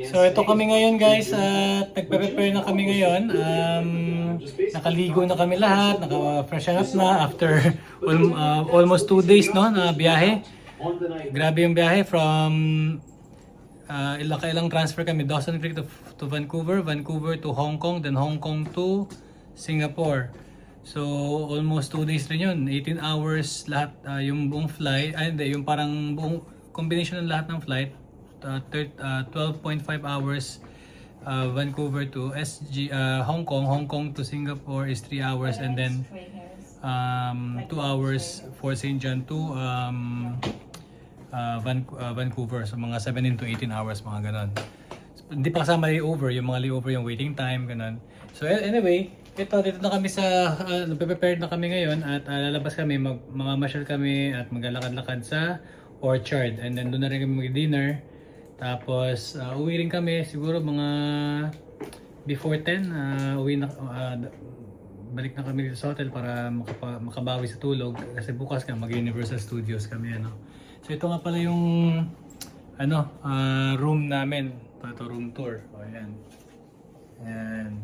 So ito kami ngayon guys at nagpe-prepare na kami ngayon. Nakaligo na kami lahat, naka-freshen up na after almost 2 days no na biyahe. Grabe yung biyahe from ilang transfer kami, Dawson Creek to Vancouver, Vancouver to Hong Kong, then Hong Kong to Singapore. So almost 2 days rin yun, 18 hours lahat yung buong flight, hindi, yung parang buong combination ng lahat ng flight. 12.5 hours Vancouver to Hong Kong, Hong Kong to Singapore is 3 hours, and then 2 hours for St. John to Vancouver, so mga 17 to 18 hours, mga ganon. Hindi pa kasama layover, yung mga layover, yung waiting time, ganon. So anyway, dito na kami sa, prepared na kami ngayon at lalabas kami, mamamasyal kami at maglalakad-lakad sa Orchard, and then doon na rin kami mag-dinner. Tapos uwi rin kami siguro mga before 10, balik na kami dito sa hotel para makabawi sa tulog kasi bukas nga mag-Universal Studios kami, ano. So ito nga pala yung room namin. Ito room tour. O ayan. Ayan.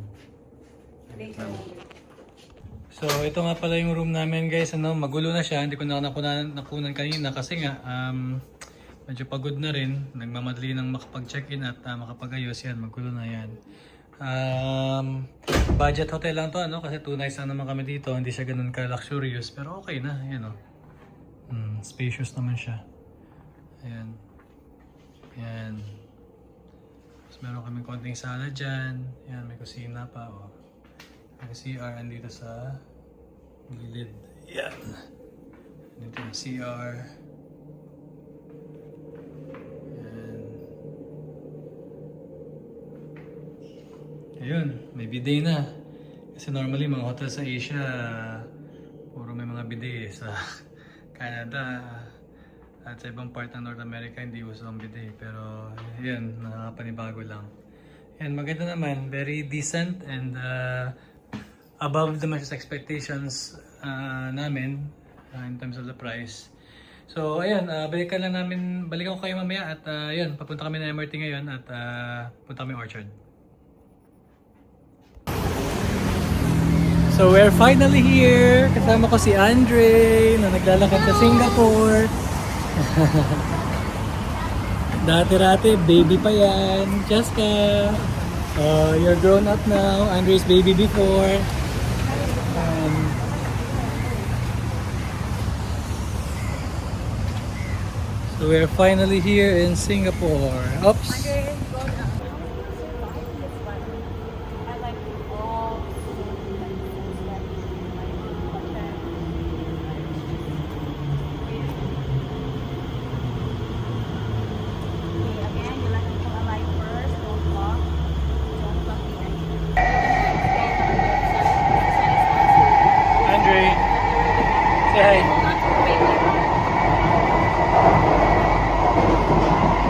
So ito nga pala yung room namin guys, ano, magulo na siya. Hindi ko na nakunan kanina kasi nga medyo pagod na rin. Nagmamadali ng makapag-check-in at makapag-ayos. Yan, magulo na yan. Budget hotel lang to, ano, kasi 2 nights lang naman kami dito. Hindi siya ganun ka-luxurious, pero okay na. Yan, oh. Spacious naman siya. Ayan. Ayan. Tapos meron kaming konting sala dyan. Ayan, may kusina pa, oh. May CR andito sa gilid. Ayan. Dito yung CR. Ayun, may bidet na. Kasi normally mga hotel sa Asia, puro may mga bidet. Sa Canada at sa ibang part ng North America, hindi uso ang bidet. Pero yun, nakapanibago lang. Yan, maganda naman. Very decent and above naman sa expectations namin in terms of the price. So ayun, balikan ko kayo mamaya at yun, papunta kami ng MRT ngayon at punta kami Orchard. So we're finally here. Kasama ko si Andre na naglalakad sa Singapore. Dati-rati, baby pa yan. Jessica, you're grown up now. Andre's baby before. So we're finally here in Singapore. Oops.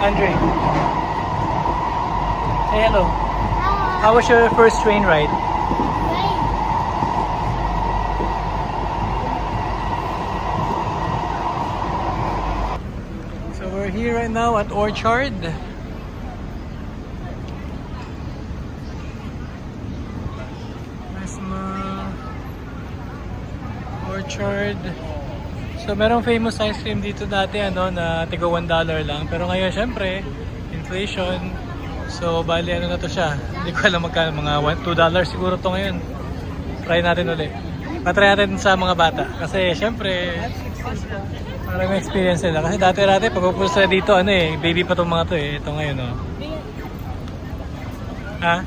Andre, say hello. How was your first train ride? So we're here right now at Orchard. Orchard. So merong famous ice cream dito dati, ano, na tigo $1 lang, pero ngayon syempre inflation, so bali ano na to siya, hindi ko alam magkano, mga $2 siguro to ngayon. Try natin ulit, patry natin sa mga bata kasi syempre para may experience nila, kasi dati pag pupunta dito baby pa tong mga to ito ngayon, oh. Ha?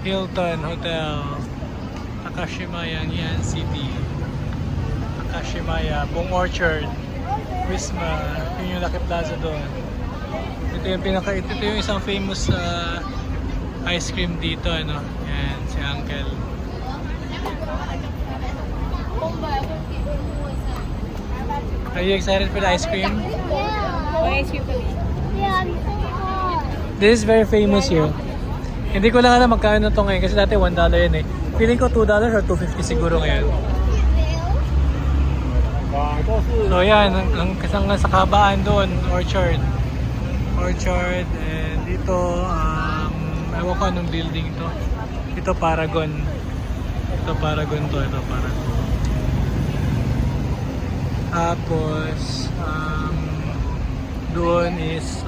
Hilton Hotel Takashimaya, Ngee City, Takashimaya, Buong Orchard, Wisma, yun yung Lucky Plaza doon. Ito yung isang famous ice cream dito, ano. Yan, si Uncle. Are you excited for the ice cream? What ice cream for me? Yeah, I'm so hot. This is very famous here. Hindi ko lang alam magkano to ngayon kasi dati $1 yan eh. Feeling ko $2 or $2.50 siguro ngayon. So yan, ang kasang sa kabaan doon, Orchard. Orchard, and dito, ewan ko anong building to. Ito Paragon. Ito Paragon to, ito Paragon. Tapos, doon is,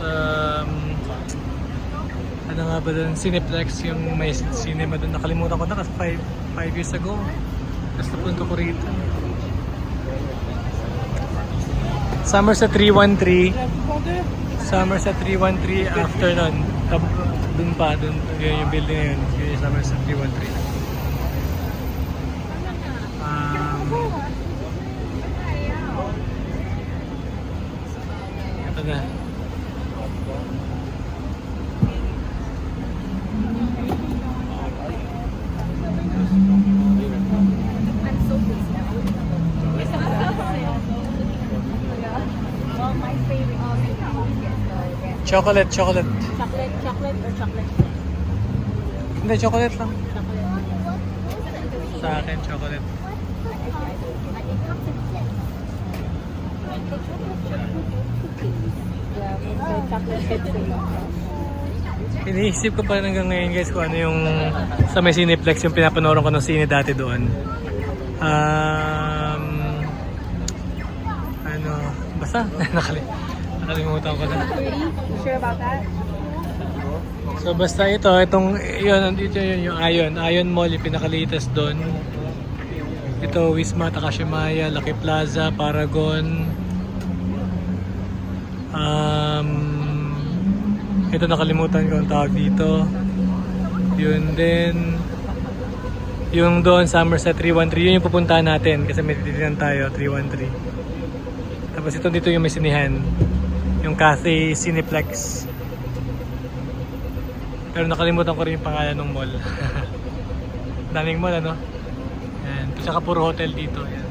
ano nga ba doon, Cineplex, yung may cinema doon. Nakalimutan ko na kasi 5 years ago. Tapos napunta ko rito. Summer sa 313. Summer sa 313 after nun. Doon pa, doon. Yun yung building na yun. Yun yung Summer sa 313. Ito na. Well, my favorite Chocolate. chocolate or chocolate chip? Hindi, chocolate lang. Chocolate. Sa akin, chocolate. Yeah, may chocolate chips in it. Iniisip ko pa rin hanggang ngayon guys kung ano yung sa may Cineplex yung pinapanood ko ng sine dati doon. Ano, basta nakalimutan ko na. You sure about that? So basta itong yun, nandito yun yung Ion Mall, yung pinakalitas doon. Ito, Wisma, Takashimaya, Lucky Plaza, Paragon. Ito nakalimutan ko ang tawag dito. Yun din. Yung doon, Somerset 313, yun yung pupuntahan natin kasi may titinan tayo, 313. Tapos ito dito yung may sinihan. Yung Cathay Cineplex. Pero nakalimutan ko rin yung pangalan ng mall. Daming mall, ano? Yan. Tsaka puro hotel dito. Yan.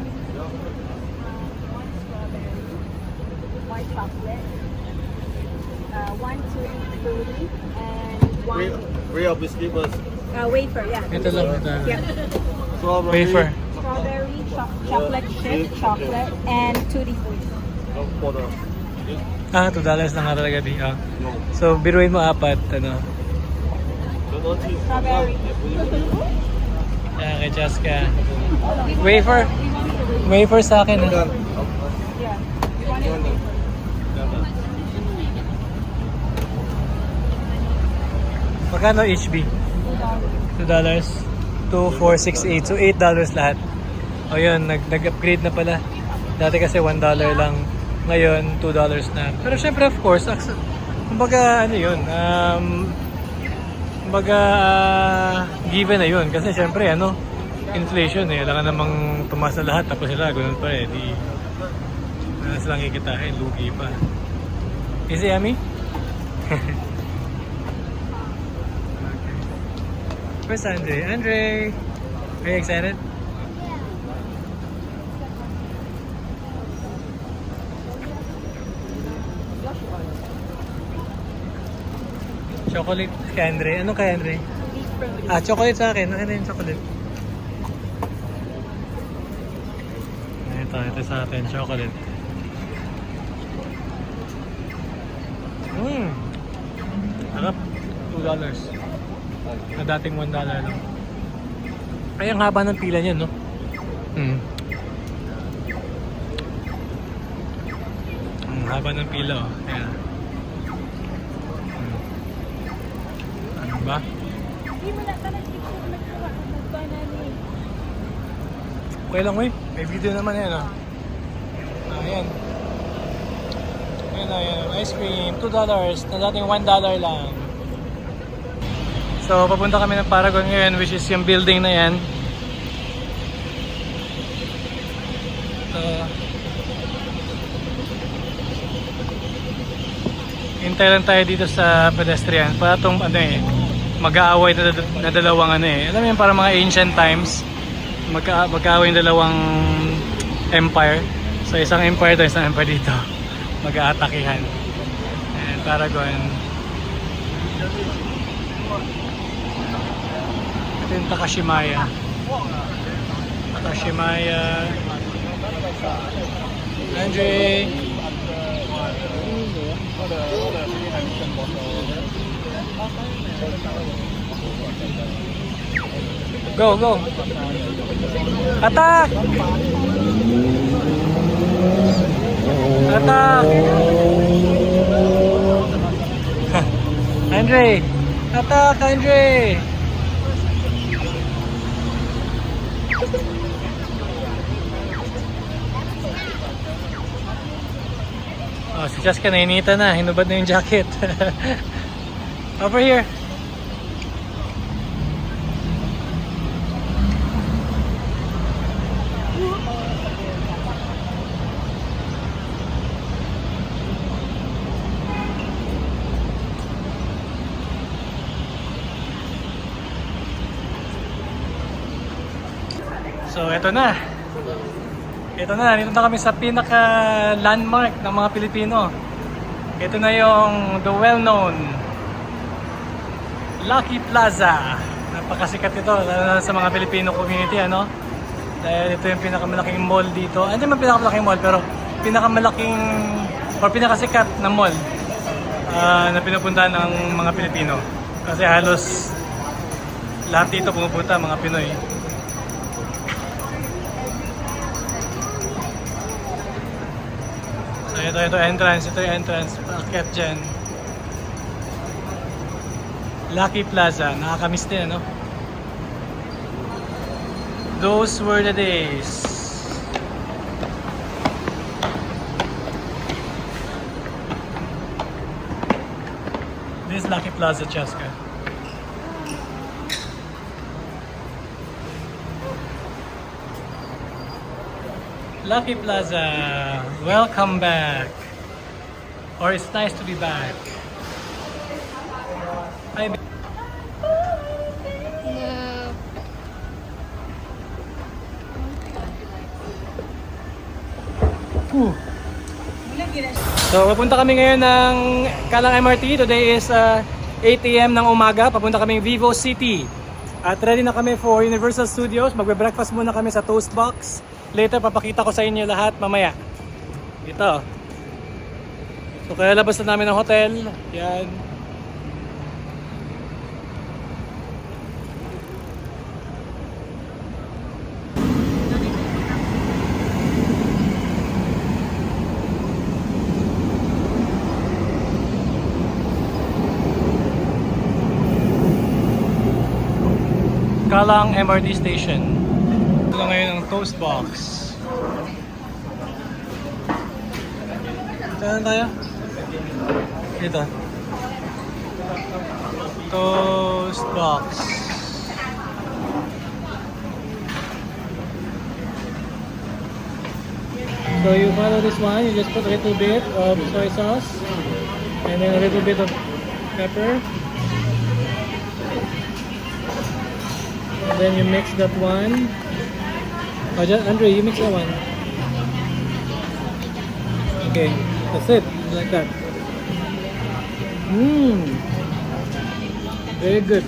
White chocolate. 1, 2, 30, and 1 Real biscuit was wafer, yeah. Ito lang, ito lang. Yep. strawberry. Wafer. Strawberry, chocolate chip, chocolate, and tutti frutti. Quarter. Ah, $2 lang nga talaga di. Ah. So, biruin mo apat, ano. Strawberry. Yan, kay Chaska. Wafer. Wafer sa akin, ah. Yeah. You want it wafer? Magkano HB? $2. 2, 4, 6, 8. So, $8 lahat. O yun, nag-upgrade na pala. Dati kasi $1 lang. Ngayon, $2 na. Pero syempre, of course, kumbaga, ano yun, kumbaga, given na yun. Kasi syempre, ano, inflation eh. Alam namang tumaas na lahat. Tapos sila, ganun pa eh. Di, silang kikitain, lugi pa. Is it yummy? Where's Andre? Andre! Are you excited? Chocolate kay Andre. Ano kay Andre? Ah, chocolate sa akin. Ano yung chocolate? Ito sa atin. Chocolate. Harap. $2. Na dating $1 lang. Ay, ang haba ng pila niya, no? Ang haba ng pila, oh. Ayan. Ano ba? Hindi mo na picture nagbanani. Okay lang, uy. May video naman yan, oh. Ayan. Ayan. Ice cream, $2. Na dating $1 lang. So, papunta kami ng Paragon ngayon, which is yung building na yan. Hintay lang tayo dito sa pedestrian. Para itong mag-aaway na dalawang Alam mo yun, para mga ancient times. Mag-aaway yung dalawang empire. So, isang empire to, isang empire dito. Mag-aatakihan. And Paragon. Ito yung Takashimaya. Andre. Go, go. Attack! Attack! Andre! Attack, Andre! Oh, si Chaska nainita na. Hinubad na yung jacket. Over here. So, eto na. Ito na, dito na kami sa pinaka-landmark ng mga Pilipino. Ito na yung the well-known Lucky Plaza. Napakasikat ito, lalo na sa mga Filipino community, ano? Dahil ito yung pinakamalaking mall dito. Hindi man pinakamalaking mall, pero pinakamalaking or pinakasikat na mall na pinupuntahan ng mga Pilipino. Kasi halos lahat dito pumupunta, mga Pinoy. Ito entrance, ito yung entrance. Paakyat dyan. Lucky Plaza, nakakamiss din, ano? Those were the days. This is Lucky Plaza, Chaska. Lucky Plaza, welcome back. Or it's nice to be back. Hi. Whew. So, papunta kami ngayon ng Kalang MRT. Today is 8 AM ng umaga. Papunta kami Vivo City. At ready na kami for Universal Studios. Magbe-breakfast muna kami sa Toast Box. Later, papakita ko sa inyo lahat mamaya. Ito. So, kaya labas na namin ng hotel. Yan. Kalang MRT Station. Ito na ngayon ang Toast Box. Saan tayo? Dito. Toast Box. So you follow this one, you just put a little bit of soy sauce and then a little bit of pepper. And then you mix that one. Oh, Andre, you mix that one. Okay, that's it. Like that. Very good.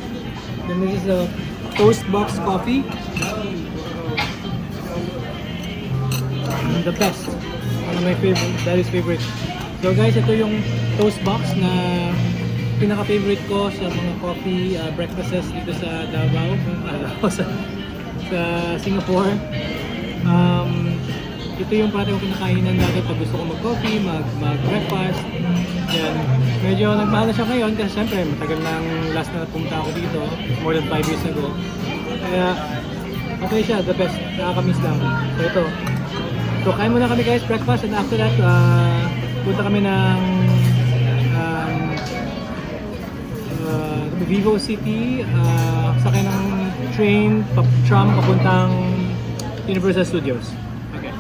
Then this is the Toast Box coffee. The best. One of my favorite. Daddy's favorite. So guys, ito yung Toast Box na pinaka-favorite ko sa mga coffee breakfasts dito sa Davao, sa Singapore. Ito yung parang kinakainan dati pag gusto ko mag-coffee, mag-breakfast. Yan. Medyo nagmahal na siya ngayon kasi syempre matagal nang last na pumunta ako dito, more than 5 years ago. Kaya okay siya, the best. Nakakamiss lang. So ito. So kain muna kami guys, breakfast, and after that, punta kami ng Vivo City, sakay ng train, tram papuntang Universal Studios. Okay.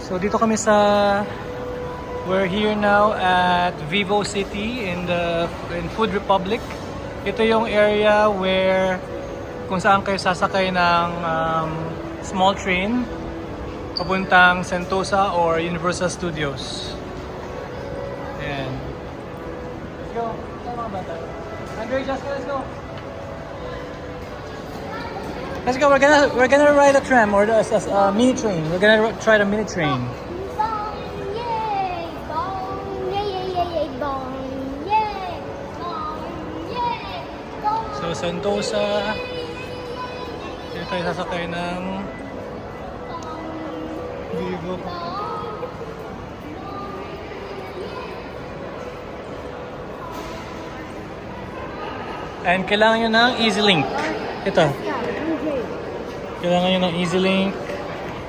So dito kami we're here now at Vivo City in Food Republic. Ito yung area where kung saan kayo sasakay ng small train papuntang Sentosa or Universal Studios. Ayan. Let's go. Saan mga bata? Andre, Jessica, let's go. Let's go. We're gonna ride a tram or a mini train. We're gonna try the mini train. Bong, yay! Bong, yay, yay, yay, yay, bong, yay! Bong, yay! Bong, So Sentosa. Dito tayo sasakay ng Vivo. And kailangan nyo ng EasyLink. Ito. Kailangan nyo ng EasyLink.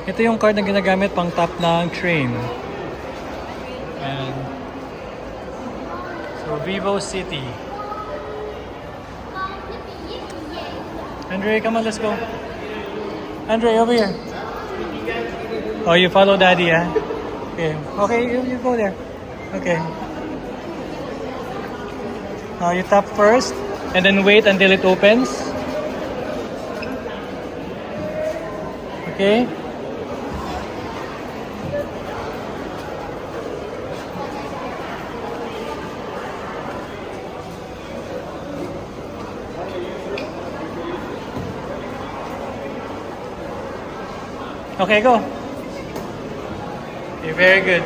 Ito yung card na ginagamit pang top ng train. Ayan. So, Vivo City. Andre, come on, let's go. Andre, over here. Oh, you follow daddy, ah? Okay. Okay, you go there. Okay. Now you tap first. And then wait until it opens. Okay. Okay, go. Okay, very good.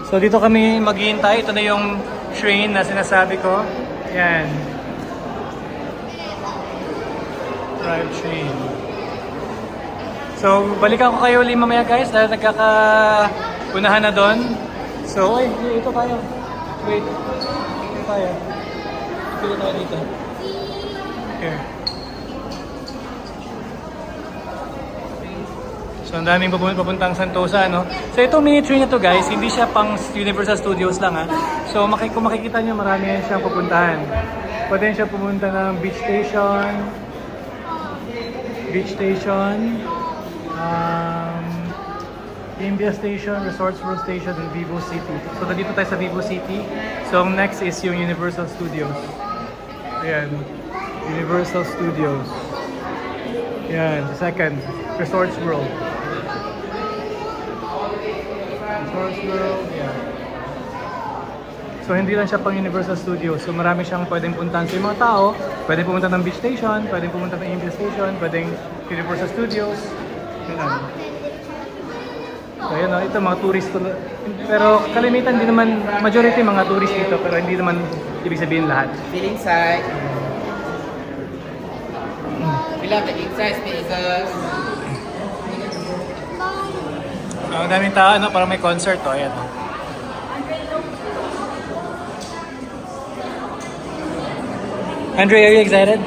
So dito kami maghihintay. Ito na yung train na sinasabi ko. Yan. Drive train. So balikan ko kayo ulit mamaya guys dahil nagkakaunahan na doon. So ito tayo. Wait. Ito tayo. Ito tayo dito. Here. So ang daming papuntang Sentosa, no? So itong mini train na to guys, hindi siya pang Universal Studios lang ha. So kung makikita nyo, marami yan siyang pupuntahan. Pwede siya pumunta ng Beach Station, India Station, Resorts World Station, and Vivo City. So nandito tayo sa Vivo City. So ang next is yung Universal Studios. Ayan, Universal Studios. Ayan, the second, Resorts World. Resorts World, yeah. So hindi lang siya pang Universal Studios. So marami siyang pwedeng puntahan sa mga tao. Pwedeng pumunta ng Beach Station, pwedeng pumunta ng India Station, pwedeng Universal Studios. Yun lang. So yun, ito mga tourist. Pero kalimitan din naman, majority mga tourist dito. Pero hindi naman ibig sabihin lahat. Feel inside. We love the inside spaces. So, ang daming tao, no? Parang may concert, oh. Ayan, oh. Andre, are you excited?